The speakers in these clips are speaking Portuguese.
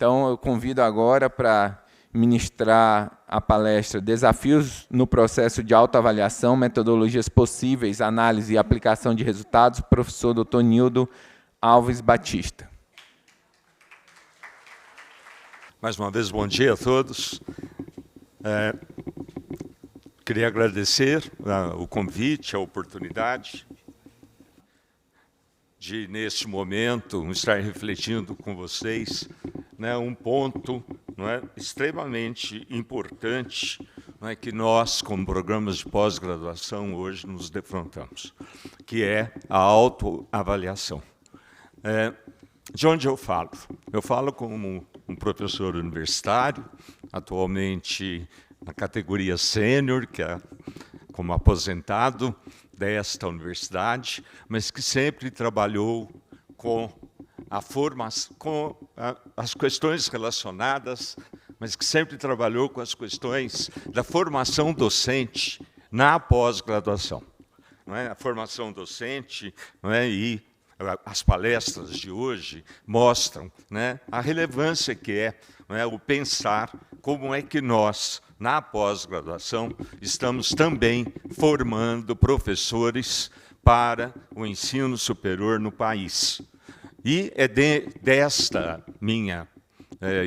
Então, eu convido agora para ministrar a palestra Desafios no processo de autoavaliação, metodologias possíveis, análise e aplicação de resultados, professor Dr. Nildo Alves Batista. Mais uma vez, bom dia a todos. Queria agradecer o convite, a oportunidade de, neste momento, estar refletindo com vocês, né, um ponto, não é, extremamente importante, não é, que nós, como programas de pós-graduação, hoje nos defrontamos, que é a autoavaliação. De onde eu falo? Eu falo como um professor universitário, atualmente na categoria sênior, que é como aposentado desta universidade, mas que sempre trabalhou com a formação, com as questões relacionadas, mas que sempre trabalhou com as questões da formação docente na pós-graduação. Não é? A formação docente, não é? E as palestras de hoje mostram, né, a relevância que é, não é, o pensar como é que nós, na pós-graduação, estamos também formando professores para o ensino superior no país. E é desta minha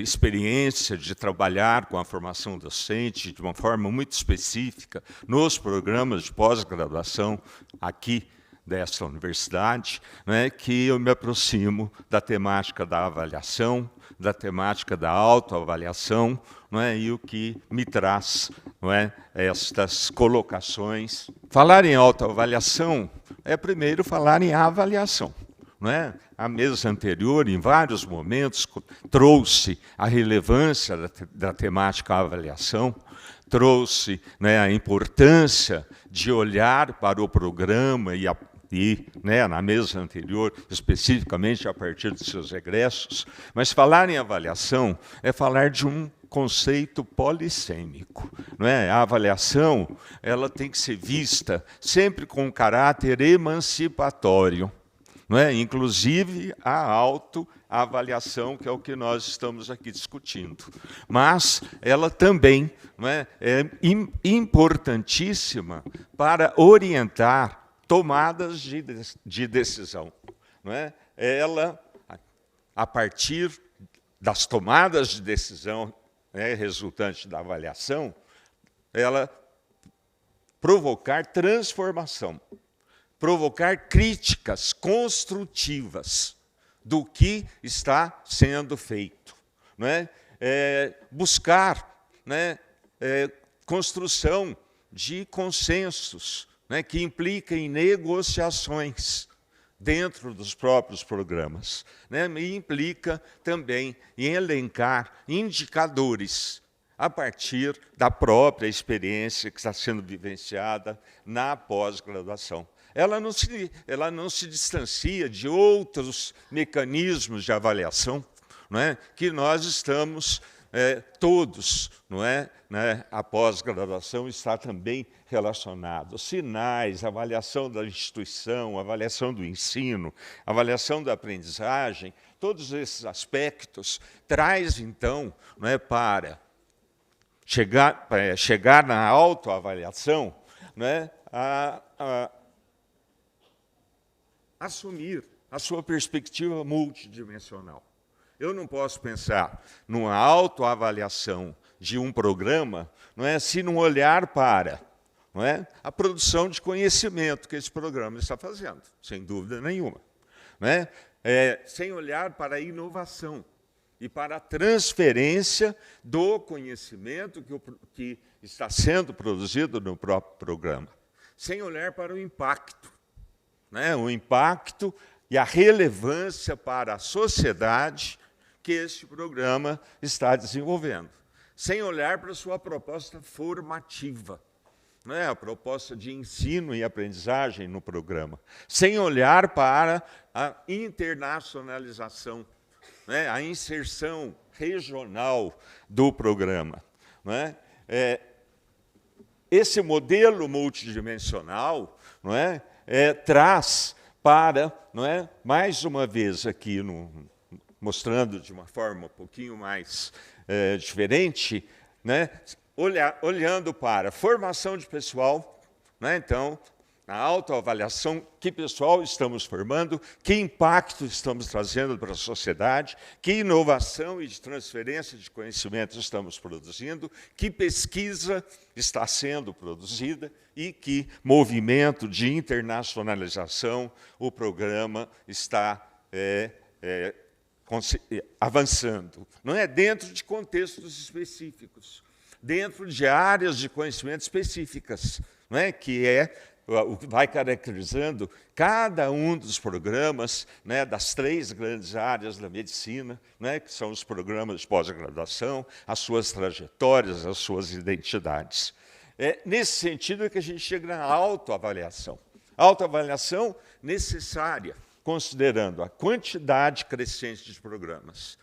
experiência de trabalhar com a formação docente de uma forma muito específica nos programas de pós-graduação aqui desta universidade, né, que eu me aproximo da temática da avaliação, da temática da autoavaliação, não é, e o que me traz, não é, estas colocações. Falar em autoavaliação é primeiro falar em avaliação. Não é? A mesa anterior, em vários momentos, trouxe a relevância da temática avaliação, trouxe, né, a importância de olhar para o programa e né, na mesa anterior, especificamente a partir dos seus egressos, mas falar em avaliação é falar de um conceito polissêmico. Não é? A avaliação ela tem que ser vista sempre com caráter emancipatório, não é? Inclusive a autoavaliação, que é o que nós estamos aqui discutindo. Mas ela também, não é importantíssima para orientar tomadas de decisão. Não é? Ela, a partir das tomadas de decisão, né, resultante da avaliação, ela provocar transformação, provocar críticas construtivas do que está sendo feito. Não é? Buscar, né, construção de consensos, né, que implica em negociações dentro dos próprios programas, né, e implica também em elencar indicadores a partir da própria experiência que está sendo vivenciada na pós-graduação. Ela não se distancia de outros mecanismos de avaliação, não é, que nós estamos todos, não é, né, a pós-graduação está também relacionado. Sinais, avaliação da instituição, avaliação do ensino, avaliação da aprendizagem, todos esses aspectos traz, então, não é, para chegar na autoavaliação, não é, a assumir a sua perspectiva multidimensional. Eu não posso pensar numa autoavaliação de um programa, não é, se não olhar para, não é, a produção de conhecimento que esse programa está fazendo, sem dúvida nenhuma. Não é? Sem olhar para a inovação e para a transferência do conhecimento que está sendo produzido no próprio programa. Sem olhar para o impacto, né, o impacto e a relevância para a sociedade que este programa está desenvolvendo, sem olhar para a sua proposta formativa, né, a proposta de ensino e aprendizagem no programa, sem olhar para a internacionalização, né, a inserção regional do programa. Né? Esse modelo multidimensional, não é, traz para, não é, mais uma vez aqui mostrando de uma forma um pouquinho mais diferente, né, olhando para formação de pessoal, né, então, a autoavaliação, que pessoal estamos formando, que impacto estamos trazendo para a sociedade, que inovação e de transferência de conhecimento estamos produzindo, que pesquisa está sendo produzida e que movimento de internacionalização o programa está avançando. Não é dentro de contextos específicos, dentro de áreas de conhecimento específicas, não é? Que vai caracterizando cada um dos programas, né, das 3 grandes áreas da medicina, né, que são os programas de pós-graduação, as suas trajetórias, as suas identidades. É nesse sentido que a gente chega na autoavaliação. Autoavaliação necessária, considerando a quantidade crescente de programas,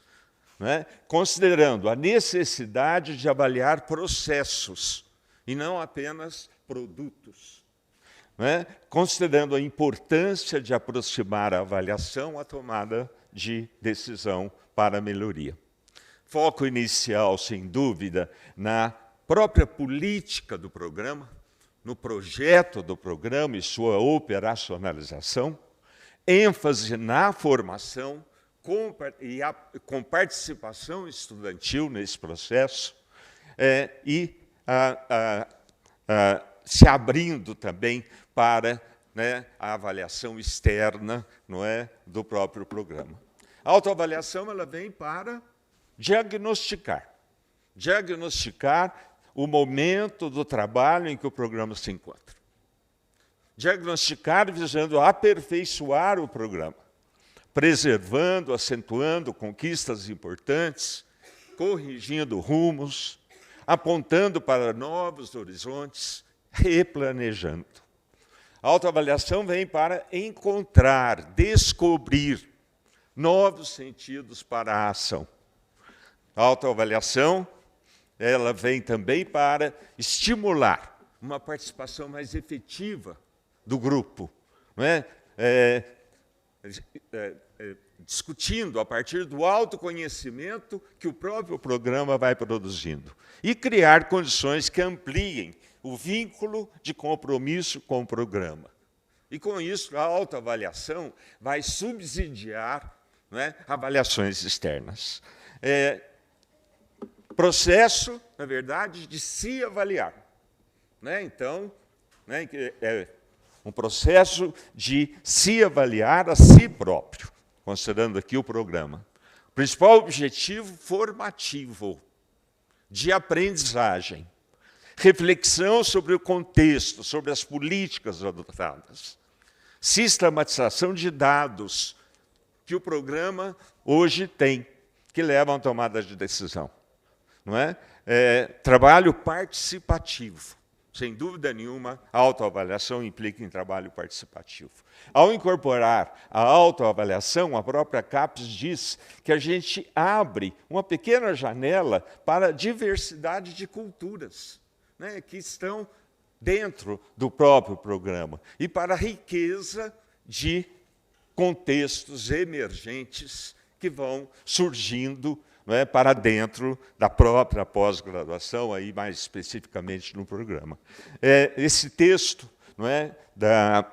né, considerando a necessidade de avaliar processos e não apenas produtos. Né? Considerando a importância de aproximar a avaliação à tomada de decisão para a melhoria. Foco inicial, sem dúvida, na própria política do programa, no projeto do programa e sua operacionalização, ênfase na formação com participação estudantil nesse processo e se abrindo também para, né, a avaliação externa, não é, do próprio programa. A autoavaliação ela vem para diagnosticar o momento do trabalho em que o programa se encontra. Diagnosticar visando aperfeiçoar o programa, preservando, acentuando conquistas importantes, corrigindo rumos, apontando para novos horizontes, replanejando. A autoavaliação vem para encontrar, descobrir novos sentidos para a ação. A autoavaliação ela vem também para estimular uma participação mais efetiva do grupo, não é? Discutindo a partir do autoconhecimento que o próprio programa vai produzindo e criar condições que ampliem o vínculo de compromisso com o programa. E, com isso, a autoavaliação vai subsidiar, não é, avaliações externas. Processo, na verdade, de se avaliar. Né? Então, né, é um processo de se avaliar a si próprio, considerando aqui o programa. O principal objetivo formativo, de aprendizagem, reflexão sobre o contexto, sobre as políticas adotadas, sistematização de dados que o programa hoje tem, que levam à tomada de decisão. Não é? Trabalho participativo. Sem dúvida nenhuma, a autoavaliação implica em trabalho participativo. Ao incorporar a autoavaliação, a própria CAPES diz que a gente abre uma pequena janela para a diversidade de culturas, né, que estão dentro do próprio programa, e para a riqueza de contextos emergentes que vão surgindo, não é, para dentro da própria pós-graduação, aí mais especificamente no programa. Esse texto, não é, da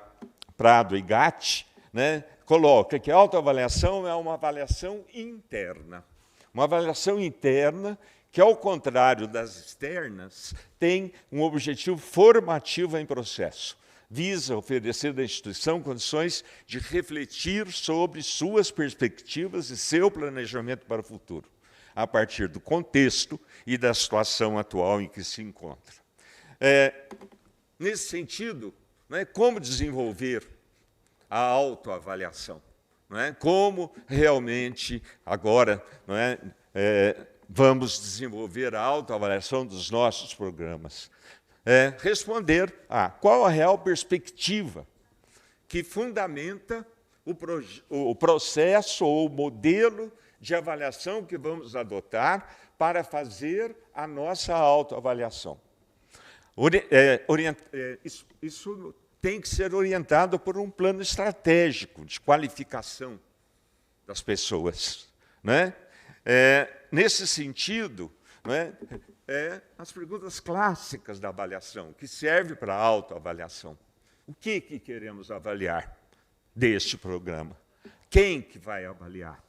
Prado e Gatti, né, coloca que a autoavaliação é uma avaliação interna. Uma avaliação interna que, ao contrário das externas, tem um objetivo formativo em processo. Visa oferecer à instituição condições de refletir sobre suas perspectivas e seu planejamento para o futuro, a partir do contexto e da situação atual em que se encontra. Nesse sentido, não é, como desenvolver a autoavaliação? Não é? Como realmente, agora, não é, vamos desenvolver a autoavaliação dos nossos programas? Responder a qual a real perspectiva que fundamenta o processo ou o modelo de avaliação que vamos adotar para fazer a nossa autoavaliação. Isso tem que ser orientado por um plano estratégico de qualificação das pessoas, né? Nesse sentido, né, as perguntas clássicas da avaliação, que servem para a autoavaliação. O que queremos avaliar deste programa? Quem que vai avaliar?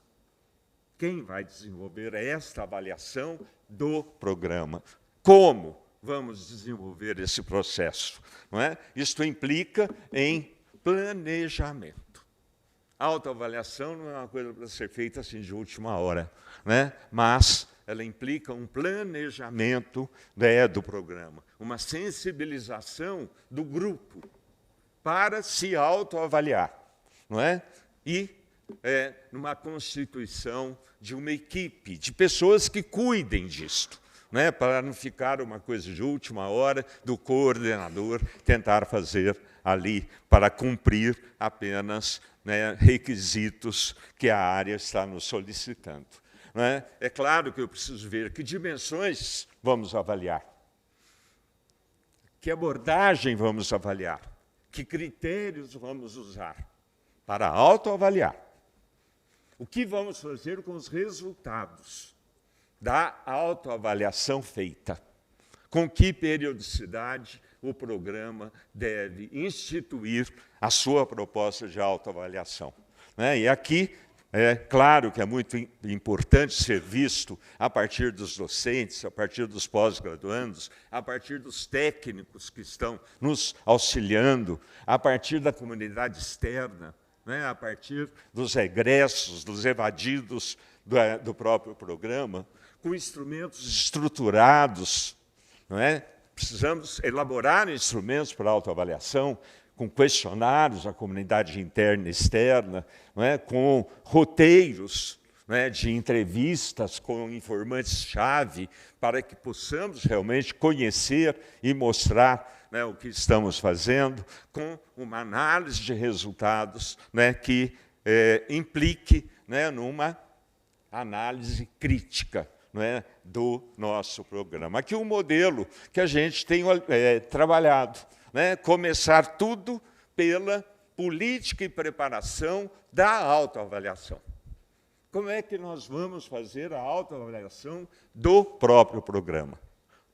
Quem vai desenvolver esta avaliação do programa? Como vamos desenvolver esse processo? Não é? Isto implica em planejamento. A autoavaliação não é uma coisa para ser feita assim de última hora, né? Mas ela implica um planejamento, né, do programa, uma sensibilização do grupo para se autoavaliar, não é? E numa constituição de uma equipe de pessoas que cuidem disto, né, para não ficar uma coisa de última hora do coordenador tentar fazer ali para cumprir apenas, né, requisitos que a área está nos solicitando. Né? É claro que eu preciso ver que dimensões vamos avaliar, que abordagem vamos avaliar, que critérios vamos usar para autoavaliar. O que vamos fazer com os resultados da autoavaliação feita? Com que periodicidade o programa deve instituir a sua proposta de autoavaliação? Né? E aqui, é claro que é muito importante ser visto a partir dos docentes, a partir dos pós-graduandos, a partir dos técnicos que estão nos auxiliando, a partir da comunidade externa, né, a partir dos egressos, dos evadidos do próprio programa, com instrumentos estruturados. Não é? Precisamos elaborar instrumentos para autoavaliação, com questionários à comunidade interna e externa, não é? Com roteiros, não é, de entrevistas com informantes-chave, para que possamos realmente conhecer e mostrar, né, o que estamos fazendo, com uma análise de resultados, né, que implique, né, numa análise crítica, não é, do nosso programa. Aqui um modelo que a gente tem trabalhado, né, começar tudo pela política e preparação da autoavaliação. Como é que nós vamos fazer a autoavaliação do próprio programa?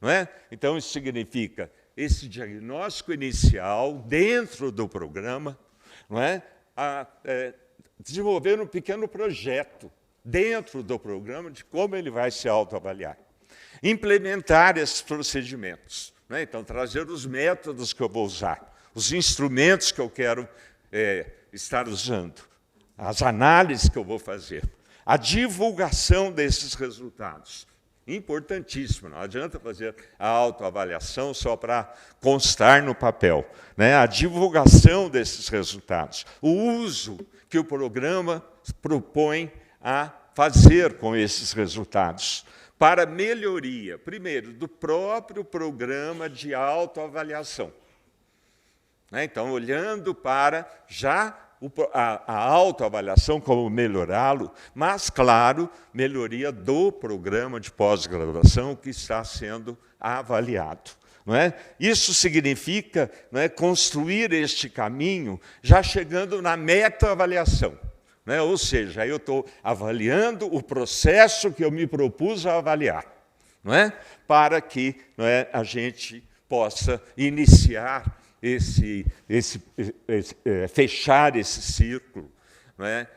Não é? Então, isso significa esse diagnóstico inicial dentro do programa, não é? Desenvolver um pequeno projeto dentro do programa de como ele vai se autoavaliar. Implementar esses procedimentos. Né? Então, trazer os métodos que eu vou usar, os instrumentos que eu quero estar usando, as análises que eu vou fazer, a divulgação desses resultados. Importantíssimo, não adianta fazer a autoavaliação só para constar no papel. Né? A divulgação desses resultados, o uso que o programa propõe a fazer com esses resultados, para melhoria, primeiro, do próprio programa de autoavaliação. Então, olhando para já a autoavaliação, como melhorá-lo, mas, claro, melhoria do programa de pós-graduação que está sendo avaliado. Não é? Isso significa, não é, construir este caminho já chegando na meta-avaliação. Né? Ou seja, eu estou avaliando o processo que eu me propus a avaliar, não é? Para que, não é, a gente possa iniciar fechar esse círculo, não é?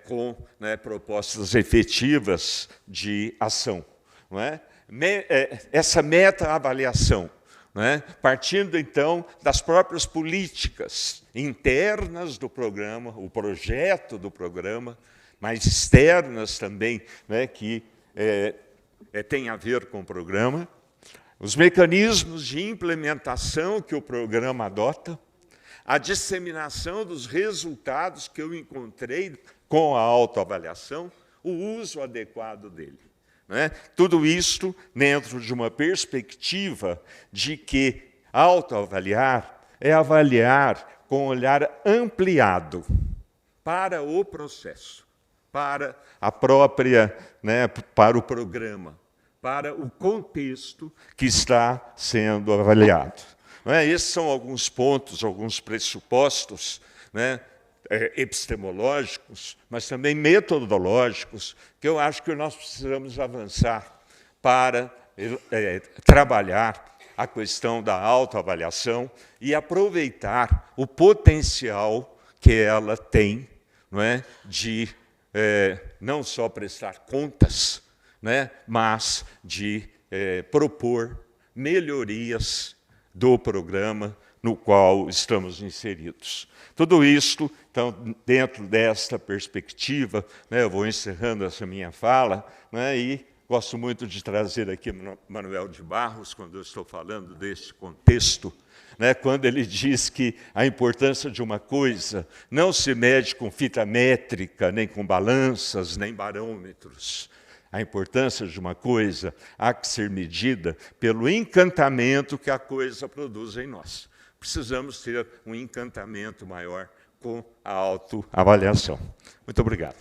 Com, né, propostas efetivas de ação. Não é? Essa meta-avaliação, não é? Partindo, então, das próprias políticas internas do programa, o projeto do programa, mas externas também, né, que têm a ver com o programa, os mecanismos de implementação que o programa adota, a disseminação dos resultados que eu encontrei com a autoavaliação, o uso adequado dele. Né? Tudo isto dentro de uma perspectiva de que autoavaliar é avaliar com um olhar ampliado para o processo, para a própria, né, para o programa, para o contexto que está sendo avaliado. Não é? Esses são alguns pontos, alguns pressupostos, né, epistemológicos, mas também metodológicos, que eu acho que nós precisamos avançar para trabalhar a questão da autoavaliação e aproveitar o potencial que ela tem, não é, de não só prestar contas, né, mas de propor melhorias do programa no qual estamos inseridos. Tudo isto, então, dentro desta perspectiva, né, eu vou encerrando essa minha fala, né, e gosto muito de trazer aqui Manuel de Barros, quando eu estou falando deste contexto, né, quando ele diz que a importância de uma coisa não se mede com fita métrica, nem com balanças, nem barômetros. A importância de uma coisa há que ser medida pelo encantamento que a coisa produz em nós. Precisamos ter um encantamento maior com a autoavaliação. Muito obrigado.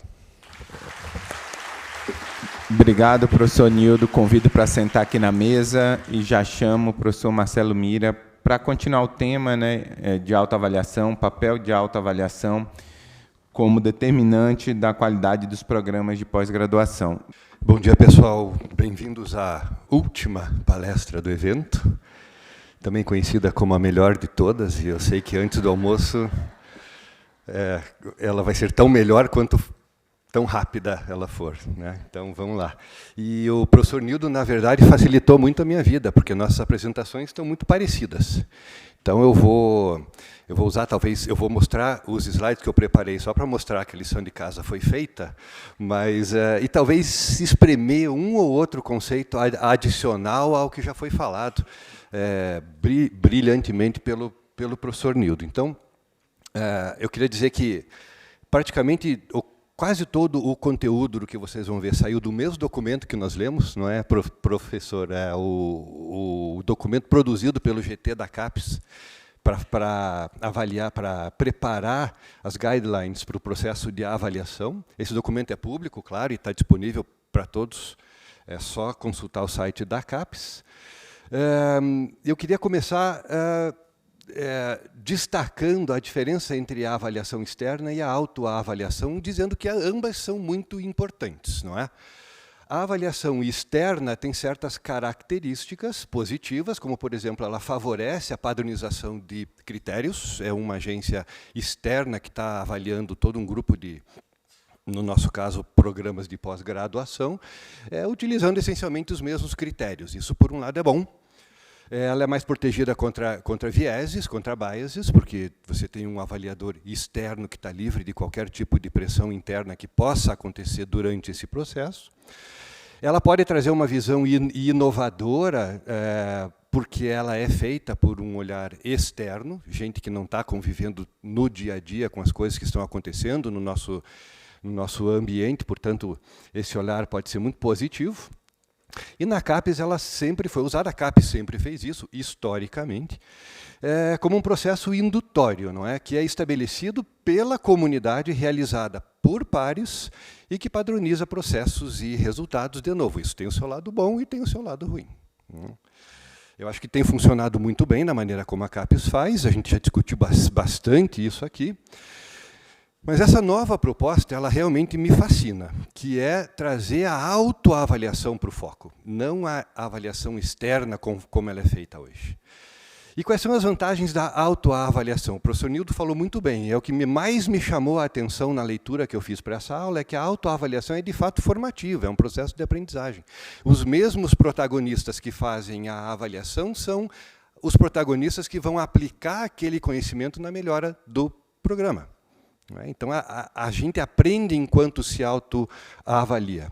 Obrigado, professor Nildo. Convido para sentar aqui na mesa e já chamo o professor Marcelo Mira para continuar o tema, né, de autoavaliação, papel de autoavaliação como determinante da qualidade dos programas de pós-graduação. Bom dia, pessoal. Bem-vindos à última palestra do evento, também conhecida como a melhor de todas, e eu sei que antes do almoço ela vai ser tão melhor quanto tão rápida ela for, né? Então, vamos lá. E o professor Nildo, na verdade, facilitou muito a minha vida, porque nossas apresentações estão muito parecidas. Então, eu vou usar, talvez, eu vou mostrar os slides que eu preparei só para mostrar que a lição de casa foi feita, mas, e talvez espremer um ou outro conceito adicional ao que já foi falado brilhantemente pelo professor Nildo. Então, eu queria dizer que, praticamente, quase todo o conteúdo do que vocês vão ver saiu do mesmo documento que nós lemos, não é, professor? É o documento produzido pelo GT da CAPES para avaliar, para preparar as guidelines para o processo de avaliação. Esse documento é público, claro, e está disponível para todos. É só consultar o site da CAPES. Eu queria começar destacando a diferença entre a avaliação externa e a autoavaliação, dizendo que ambas são muito importantes, não é? A avaliação externa tem certas características positivas, como, por exemplo, ela favorece a padronização de critérios. É uma agência externa que está avaliando todo um grupo de, no nosso caso, programas de pós-graduação, utilizando essencialmente os mesmos critérios. Isso, por um lado, é bom. Ela é mais protegida contra vieses, contra biases, porque você tem um avaliador externo que está livre de qualquer tipo de pressão interna que possa acontecer durante esse processo. Ela pode trazer uma visão inovadora, porque ela é feita por um olhar externo, gente que não está convivendo no dia a dia com as coisas que estão acontecendo no nosso ambiente, portanto, esse olhar pode ser muito positivo. E na CAPES ela sempre foi usada, a CAPES sempre fez isso, historicamente, como um processo indutório, não é? Que é estabelecido pela comunidade, realizada por pares, e que padroniza processos e resultados de novo. Isso tem o seu lado bom e tem o seu lado ruim. Eu acho que tem funcionado muito bem na maneira como a CAPES faz, a gente já discutiu bastante isso aqui. Mas essa nova proposta, ela realmente me fascina, que é trazer a autoavaliação para o foco, não a avaliação externa como ela é feita hoje. E quais são as vantagens da autoavaliação? O professor Nildo falou muito bem, o que mais me chamou a atenção na leitura que eu fiz para essa aula é que a autoavaliação é de fato formativa, é um processo de aprendizagem. Os mesmos protagonistas que fazem a avaliação são os protagonistas que vão aplicar aquele conhecimento na melhora do programa. Então, a gente aprende enquanto se autoavalia.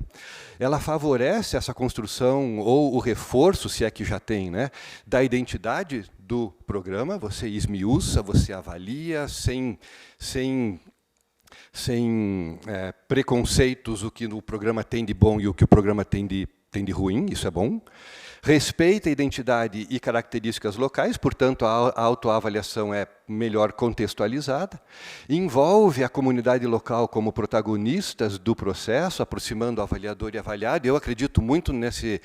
Ela favorece essa construção, ou o reforço, se é que já tem, né, da identidade do programa. Você esmiuça, você avalia, sem preconceitos, o que o programa tem de bom e o que o programa tem de tem de ruim, isso é bom. Respeita a identidade e características locais, portanto, a autoavaliação é melhor contextualizada. Envolve a comunidade local como protagonistas do processo, aproximando o avaliador e avaliado. Eu acredito muito nesse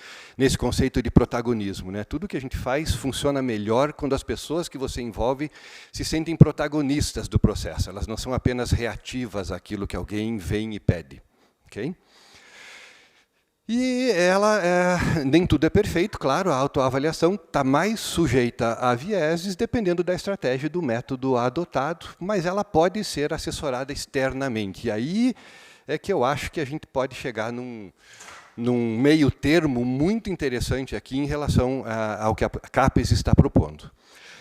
conceito de protagonismo, né? Tudo que a gente faz funciona melhor quando as pessoas que você envolve se sentem protagonistas do processo. Elas não são apenas reativas àquilo que alguém vem e pede. Okay? E nem tudo é perfeito, claro, a autoavaliação está mais sujeita a vieses, dependendo da estratégia e do método adotado, mas ela pode ser assessorada externamente. E aí é que eu acho que a gente pode chegar num meio termo muito interessante aqui em relação ao que a CAPES está propondo.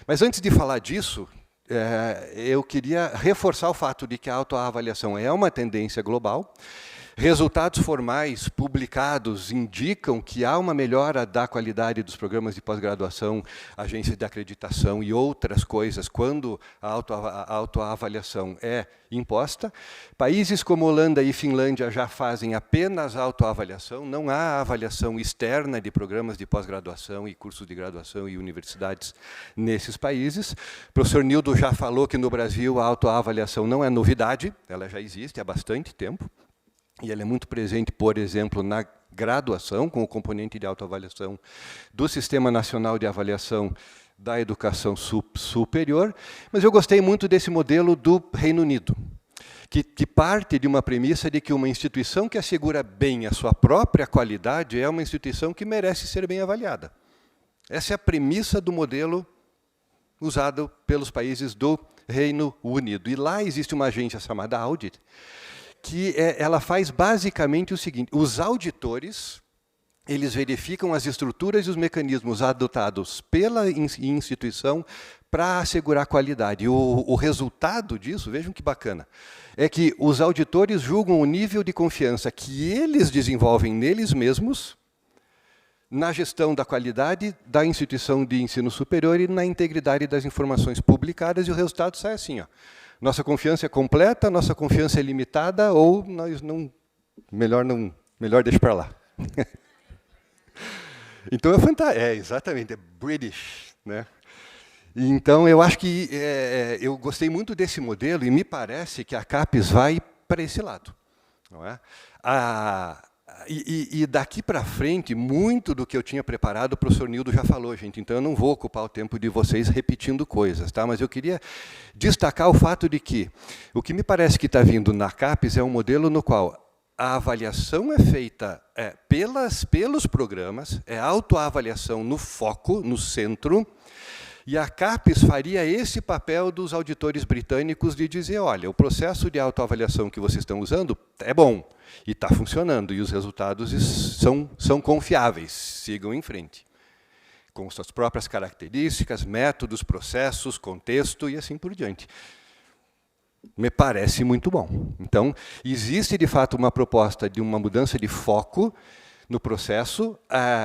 Mas antes de falar disso, eu queria reforçar o fato de que a autoavaliação é uma tendência global. Resultados formais publicados indicam que há uma melhora da qualidade dos programas de pós-graduação, agências de acreditação e outras coisas, quando a autoavaliação é imposta. Países como Holanda e Finlândia já fazem apenas autoavaliação, não há avaliação externa de programas de pós-graduação e cursos de graduação e universidades nesses países. O professor Nildo já falou que no Brasil a autoavaliação não é novidade, ela já existe há bastante tempo. E ela é muito presente, por exemplo, na graduação, com o componente de autoavaliação do Sistema Nacional de Avaliação da Educação Superior. Mas eu gostei muito desse modelo do Reino Unido, que parte de uma premissa de que uma instituição que assegura bem a sua própria qualidade é uma instituição que merece ser bem avaliada. Essa é a premissa do modelo usado pelos países do Reino Unido. E lá existe uma agência chamada Audit, que ela faz basicamente o seguinte: os auditores, eles verificam as estruturas e os mecanismos adotados pela instituição para assegurar a qualidade. O resultado disso, vejam que bacana, é que os auditores julgam o nível de confiança que eles desenvolvem neles mesmos, na gestão da qualidade da instituição de ensino superior e na integridade das informações publicadas, e o resultado sai assim, ó. Nossa confiança é completa, nossa confiança é limitada, ou nós não... Melhor deixa para lá. Então é fantástico. Exatamente, é British, né? Então eu acho que eu gostei muito desse modelo e me parece que a CAPES vai para esse lado, não é? E daqui para frente, muito do que eu tinha preparado, o professor Nildo já falou, gente, então eu não vou ocupar o tempo de vocês repetindo coisas, tá? Mas eu queria destacar o fato de que o que me parece que está vindo na CAPES é um modelo no qual a avaliação é feita pelos programas, é autoavaliação no foco, no centro, e a CAPES faria esse papel dos auditores britânicos de dizer, olha, o processo de autoavaliação que vocês estão usando é bom, e está funcionando, e os resultados são confiáveis, sigam em frente. Com suas próprias características, métodos, processos, contexto e assim por diante. Me parece muito bom. Então, existe de fato uma proposta de uma mudança de foco no processo.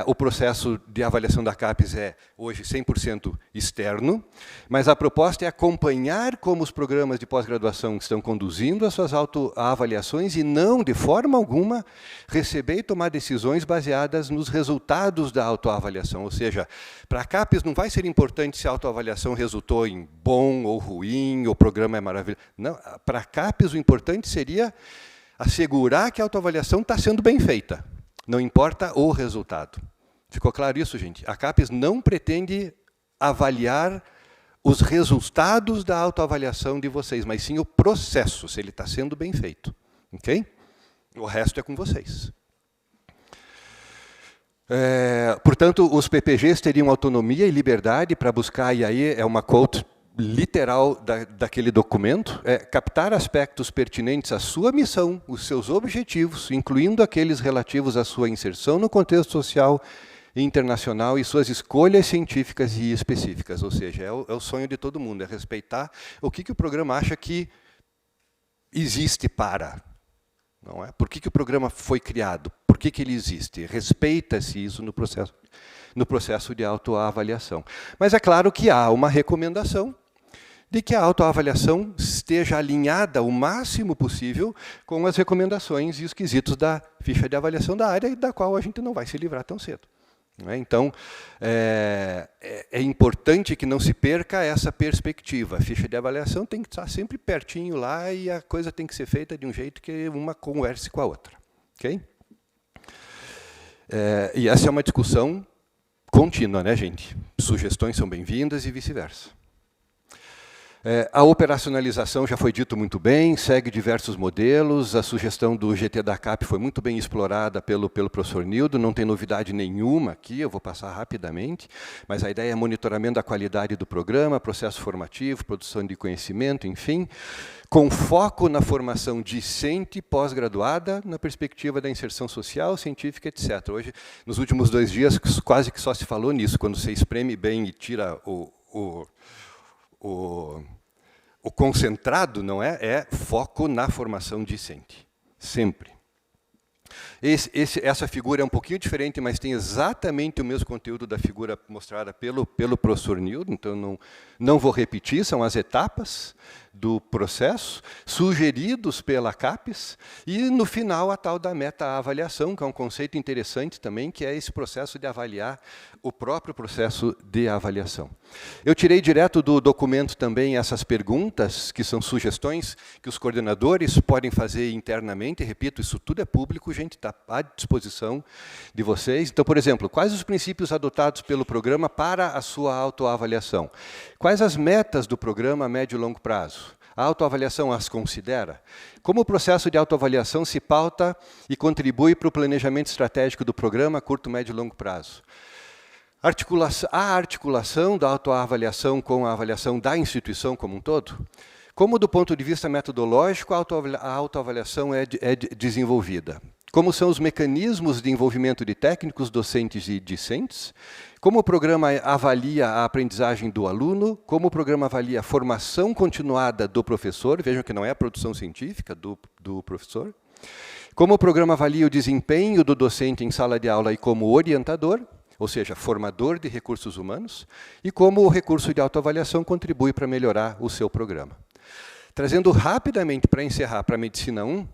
O processo de avaliação da CAPES é, hoje, 100% externo, mas a proposta é acompanhar como os programas de pós-graduação estão conduzindo as suas autoavaliações e não, de forma alguma, receber e tomar decisões baseadas nos resultados da autoavaliação. Ou seja, para a CAPES não vai ser importante se a autoavaliação resultou em bom ou ruim, ou o programa é maravilhoso. Não, para a CAPES o importante seria assegurar que a autoavaliação está sendo bem feita. Não importa o resultado. Ficou claro isso, gente? A CAPES não pretende avaliar os resultados da autoavaliação de vocês, mas sim o processo, se ele está sendo bem feito. Ok? O resto é com vocês. Portanto, os PPGs teriam autonomia e liberdade para buscar, e aí é uma quote literal daquele documento, captar aspectos pertinentes à sua missão, os seus objetivos, incluindo aqueles relativos à sua inserção no contexto social e internacional e suas escolhas científicas e específicas. Ou seja, é o sonho de todo mundo, é respeitar o que o programa acha que existe para. Não é? Por que o programa foi criado? Por que ele existe? Respeita-se isso no processo de autoavaliação. Mas é claro que há uma recomendação de que a autoavaliação esteja alinhada o máximo possível com as recomendações e os quesitos da ficha de avaliação da área, da qual a gente não vai se livrar tão cedo. Então, é importante que não se perca essa perspectiva. A ficha de avaliação tem que estar sempre pertinho lá e a coisa tem que ser feita de um jeito que uma converse com a outra. Okay? E essa é uma discussão contínua, né, gente? Sugestões são bem-vindas e vice-versa. A operacionalização já foi dito muito bem, segue diversos modelos, a sugestão do GT da CAP foi muito bem explorada pelo professor Nildo, não tem novidade nenhuma aqui, eu vou passar rapidamente, mas a ideia é monitoramento da qualidade do programa, processo formativo, produção de conhecimento, enfim, com foco na formação discente pós-graduada, na perspectiva da inserção social, científica, etc. Hoje, nos últimos 2 dias, quase que só se falou nisso, quando você espreme bem e tira o concentrado, não é? É foco na formação discente, sempre. Essa figura é um pouquinho diferente, mas tem exatamente o mesmo conteúdo da figura mostrada pelo professor Nildo, então não vou repetir, são as etapas do processo, sugeridos pela CAPES, e no final a tal da meta-avaliação, que é um conceito interessante também, que é esse processo de avaliar o próprio processo de avaliação. Eu tirei direto do documento também essas perguntas, que são sugestões que os coordenadores podem fazer internamente, repito, isso tudo é público, gente, está à disposição de vocês. Então, por exemplo, quais os princípios adotados pelo programa para a sua autoavaliação? Quais as metas do programa a médio e longo prazo? A autoavaliação as considera? Como o processo de autoavaliação se pauta e contribui para o planejamento estratégico do programa a curto, médio e longo prazo? A articulação da autoavaliação com a avaliação da instituição como um todo? Como, do ponto de vista metodológico, a autoavaliação é desenvolvida? Como são os mecanismos de envolvimento de técnicos, docentes e discentes? Como o programa avalia a aprendizagem do aluno? Como o programa avalia a formação continuada do professor? Vejam que não é a produção científica do professor. Como o programa avalia o desempenho do docente em sala de aula e como orientador, ou seja, formador de recursos humanos, e como o recurso de autoavaliação contribui para melhorar o seu programa. Trazendo rapidamente para encerrar para a Medicina 1,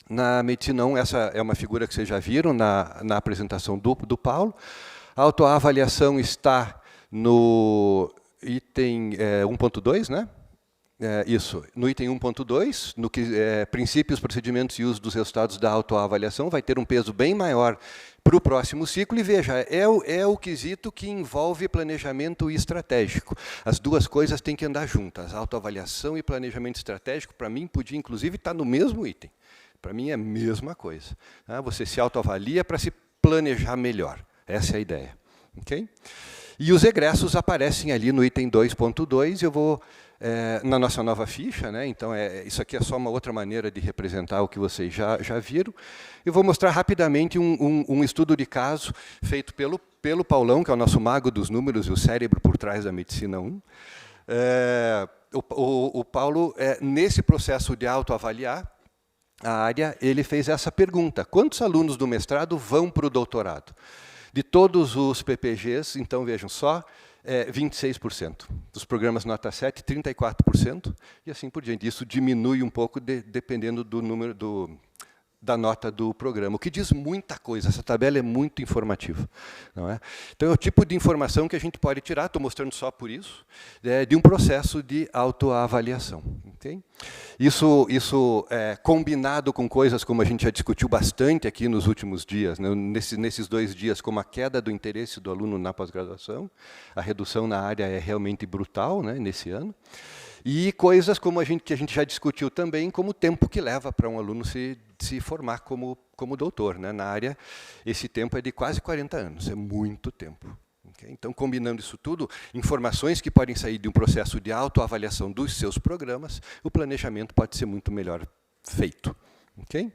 na Medicina 1, essa é uma figura que vocês já viram na apresentação do Paulo. A autoavaliação está no item 1.2, né? Isso, no item 1.2, no que princípios, procedimentos e uso dos resultados da autoavaliação, vai ter um peso bem maior para o próximo ciclo. E veja, é o quesito que envolve planejamento estratégico. As duas coisas têm que andar juntas. Autoavaliação e planejamento estratégico, para mim, podia inclusive estar no mesmo item. Para mim é a mesma coisa. Você se autoavalia para se planejar melhor. Essa é a ideia. Okay? E os egressos aparecem ali no item 2.2. Eu vou, na nossa nova ficha, né? Então isso aqui é só uma outra maneira de representar o que vocês já viram. Eu vou mostrar rapidamente um estudo de caso feito pelo Paulão, que é o nosso mago dos números e o cérebro por trás da Medicina 1. O Paulo, nesse processo de autoavaliar a área, ele fez essa pergunta: quantos alunos do mestrado vão para o doutorado? De todos os PPGs, então vejam só, 26%. Dos programas nota 7, 34%, e assim por diante. Isso diminui um pouco dependendo do número da nota do programa, o que diz muita coisa. Essa tabela é muito informativa, não é? Então, é o tipo de informação que a gente pode tirar, estou mostrando só por isso, de um processo de autoavaliação. Okay? Isso combinado com coisas como a gente já discutiu bastante aqui nos últimos dias, né? Nesses 2 dias, como a queda do interesse do aluno na pós-graduação, a redução na área é realmente brutal, né, nesse ano. E coisas como que a gente já discutiu também, como o tempo que leva para um aluno se formar como doutor, né? Na área, esse tempo é de quase 40 anos, é muito tempo. Okay? Então, combinando isso tudo, informações que podem sair de um processo de autoavaliação dos seus programas, o planejamento pode ser muito melhor feito. Okay?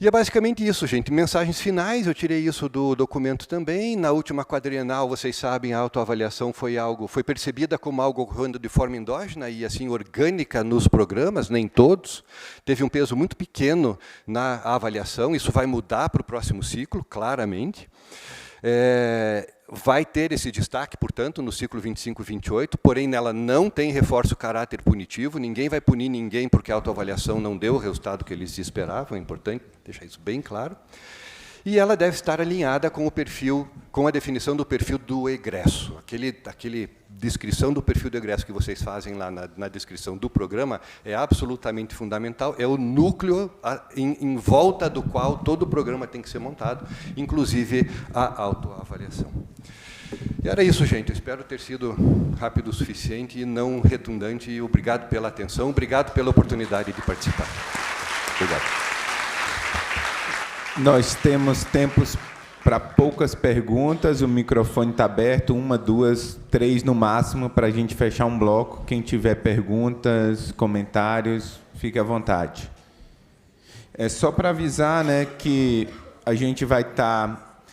E é basicamente isso, gente. Mensagens finais, eu tirei isso do documento também. Na última quadrienal, vocês sabem, a autoavaliação foi percebida como algo ocorrendo de forma endógena e assim orgânica nos programas, nem todos. Teve um peso muito pequeno na avaliação, isso vai mudar para o próximo ciclo, claramente. Vai ter esse destaque, portanto, no ciclo 25-28, porém nela não tem reforço caráter punitivo, ninguém vai punir ninguém porque a autoavaliação não deu o resultado que eles esperavam, é importante deixar isso bem claro. E ela deve estar alinhada com o perfil, com a definição do perfil do egresso. Aquele descrição do perfil do egresso que vocês fazem lá na descrição do programa é absolutamente fundamental, é o núcleo em volta do qual todo o programa tem que ser montado, inclusive a autoavaliação. E era isso, gente. Eu espero ter sido rápido o suficiente e não redundante. E obrigado pela atenção, obrigado pela oportunidade de participar. Obrigado. Nós temos tempos para poucas perguntas, o microfone está aberto, 1, 2, 3 no máximo, para a gente fechar um bloco. Quem tiver perguntas, comentários, fique à vontade. É só para avisar, né, que a gente vai estar...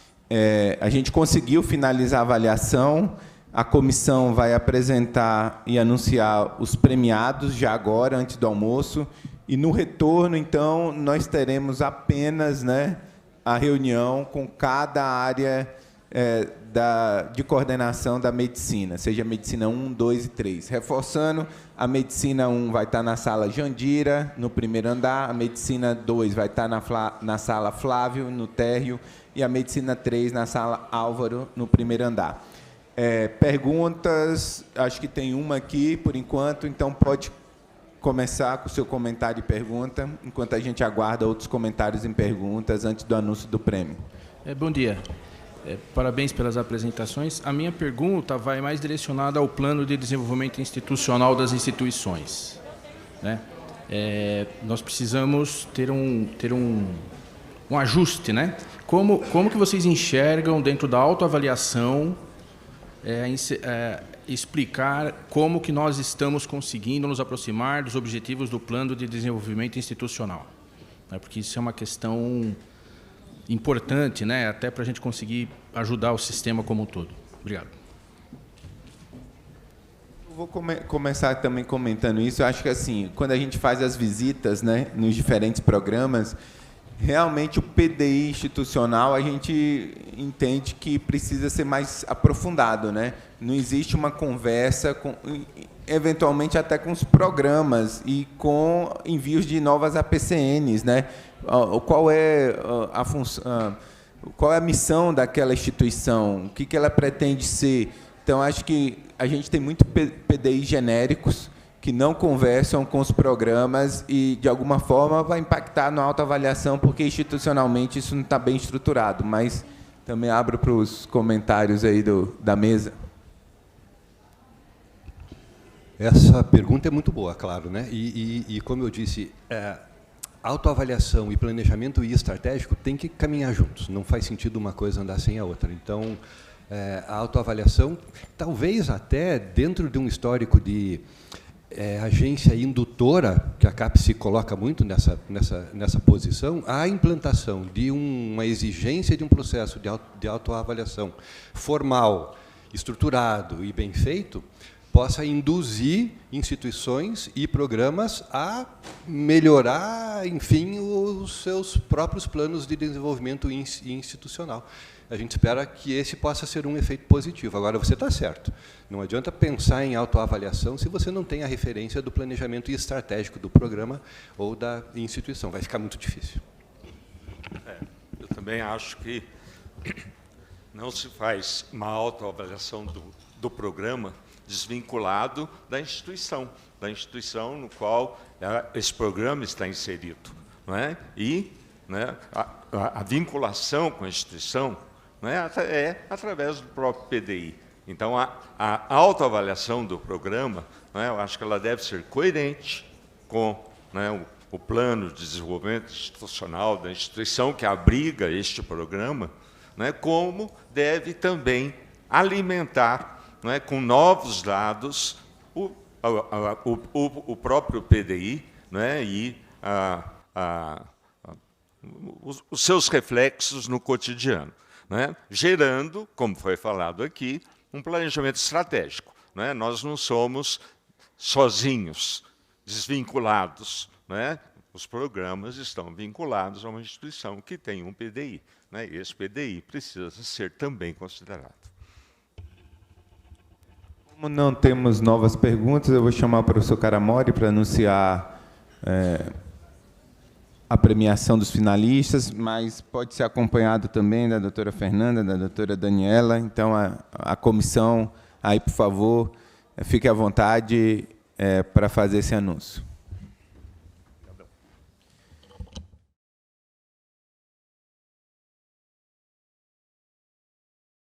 a gente conseguiu finalizar a avaliação, a comissão vai apresentar e anunciar os premiados já agora, antes do almoço, e no retorno, então, nós teremos apenas, né, a reunião com cada área de coordenação da medicina, seja medicina 1, 2 e 3. Reforçando, a medicina 1 vai estar na sala Jandira, no primeiro andar, a medicina 2 vai estar na sala Flávio, no térreo, e a medicina 3 na sala Álvaro, no primeiro andar. Perguntas, acho que tem uma aqui, por enquanto, então pode começar com o seu comentário e pergunta, enquanto a gente aguarda outros comentários e perguntas antes do anúncio do prêmio. Bom dia. Parabéns pelas apresentações. A minha pergunta vai mais direcionada ao plano de desenvolvimento institucional das instituições, né? Nós precisamos ter um ajuste, né? Como que vocês enxergam dentro da autoavaliação explicar como que nós estamos conseguindo nos aproximar dos objetivos do plano de desenvolvimento institucional, né? Porque isso é uma questão importante, né? Até para a gente conseguir ajudar o sistema como um todo. Obrigado. Eu vou começar também comentando isso. Eu acho que assim, quando a gente faz as visitas, né, nos diferentes programas, realmente o PDI institucional a gente entende que precisa ser mais aprofundado, né? Não existe uma conversa, eventualmente até com os programas e com envios de novas APCNs, né? Qual é a função, qual é a missão daquela instituição, o que ela pretende ser. Então, acho que a gente tem muito PDI genéricos que não conversam com os programas e, de alguma forma, vai impactar na autoavaliação, porque institucionalmente isso não está bem estruturado. Mas também abro para os comentários aí da mesa. Essa pergunta é muito boa, claro, né? E como eu disse, autoavaliação e planejamento e estratégico têm que caminhar juntos. Não faz sentido uma coisa andar sem a outra. Então, a autoavaliação, talvez até dentro de um histórico de agência indutora, que a CAPES se coloca muito nessa posição, a implantação de uma exigência de um processo de autoavaliação formal, estruturado e bem feito, possa induzir instituições e programas a melhorar, enfim, os seus próprios planos de desenvolvimento institucional. A gente espera que esse possa ser um efeito positivo. Agora, você está certo. Não adianta pensar em autoavaliação se você não tem a referência do planejamento estratégico do programa ou da instituição. Vai ficar muito difícil. Eu também acho que não se faz uma autoavaliação do programa desvinculado da instituição no qual esse programa está inserido, não é? E, né, a vinculação com a instituição, não é através do próprio PDI. Então, a autoavaliação do programa, não é, eu acho que ela deve ser coerente com, né, o plano de desenvolvimento institucional da instituição que abriga este programa, não é, como deve também alimentar, não é, com novos dados o próprio PDI, não é, e os seus reflexos no cotidiano, não é, gerando, como foi falado aqui, um planejamento estratégico. Não é? Nós não somos sozinhos, desvinculados. Não é? Os programas estão vinculados a uma instituição que tem um PDI. né, esse PDI precisa ser também considerado. Como não temos novas perguntas, eu vou chamar o professor Caramori para anunciar a premiação dos finalistas, mas pode ser acompanhado também da doutora Fernanda, da doutora Daniela. Então, a comissão, aí, por favor, fique à vontade para fazer esse anúncio.